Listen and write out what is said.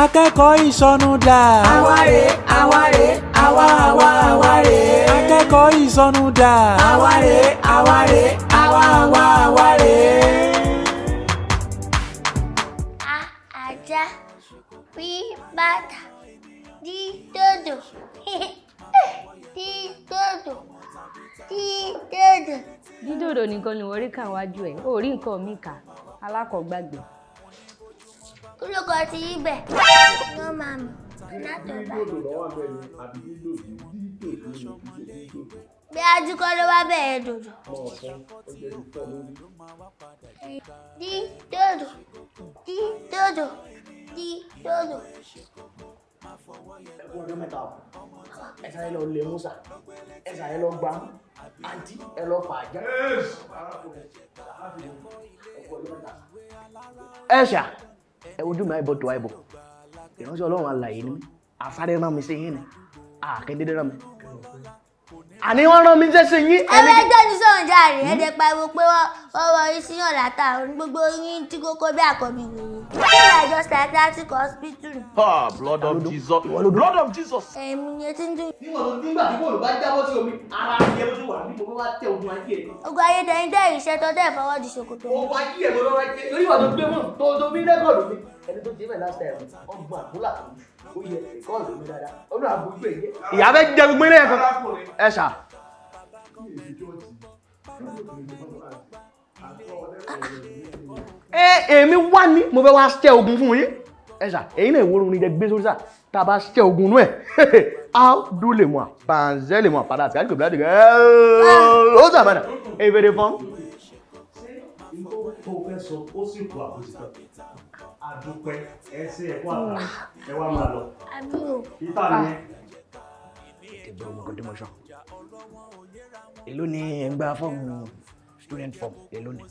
Akẹẹkọ Iṣọnu dà. Àwárè, àwárè, àwárè. Akẹẹkọ Iṣọnu dà. Àwárè, àwárè. Ajá rí bàtà dí dòdò dí dòdò dí dòdò. dídòdò nìkan ni wọ́n rí kà wájú ẹ̀ ó rí nǹkan mi kà alákọ̀ọ́gbàgbé. Kí ló kọ sí ibẹ̀? Wọ́n máa mọ̀ látọ̀dá. Bí ajúkọ́ ló wá bẹ̀rẹ̀ dòdò. Dí dòdò dí dòdò dí dòdò. Ọjọ́ mẹ́ta ọ̀ ẹ sáré lọ lé Musa ẹ sáré lọ gbá àǹtí ẹ lọ fà ájá. ẹ ṣá ẹ wojú mi àìbọ̀ tó àìbọ̀ ìránṣẹ́ Ọlọ́run alààyè ni mí àsáré rán mi sí yín ni àkéndédé rán mi. àní wọ́n rán mi sẹ́sẹ̀ yín. Ẹgbẹ́ ní sọ̀rọ̀ járe ẹ̀dẹ̀ pariwo pé wọ́n wọrí sí yàn látà gbogbo yín tí kókó bí àkọ́bí wèrè. Kílà ìjọ psychiatric hospital. Blood of Jesus. Blood of Jesus. Ẹ̀mí ni etí ń dùn. nígbà tí bóòlù bá jábọ́ sí omi ara ìyẹn bó ti wà ní gbogbo wa tẹ ogun ayé rẹ̀. Ogun ayé tẹ̀yìn tẹ̀ ìṣẹ́ tó tẹ̀ fọwọ́ di ṣòkòtò. ogun ayé ẹ̀ ló wá jẹ́ torí wà tó gbé mọ̀ tó bí rẹ́kọ̀dù mi. ẹni tó ti bẹ̀ last time ọgbọ̀n àbúlà ó yẹ rẹ́kọ̀dù mi dáadáa ọdún àbúgbò èyí. ìyá fẹ́ jẹ gbogbo ilé ẹ̀kan ẹ ṣá. èmi wá ní mo fẹ́ wá ṣẹ́ ogun fún yín ẹ ṣá èyí náà ìwòrò orin jẹ gbé sórí sá tá a bá ṣẹ́ ogun nú ẹ̀ á dúró lè mọ̀ àbànzẹ́ lè mọ̀ àpàdà àti àdìgbò bíláàdì ó sàmánà èvèrè fún. Tó fẹ́ sọ ó sì kú àbòsítọ́. Àdúpẹ́ ẹsẹ̀ ẹ̀kọ́ àgbà ẹ wá máa lọ. Àbúrò. Ìta ni ẹ. ìgbà ọmọ kan tí mo sọ èló ni ẹ ń gba fọ́ọ̀mù student form èló ni.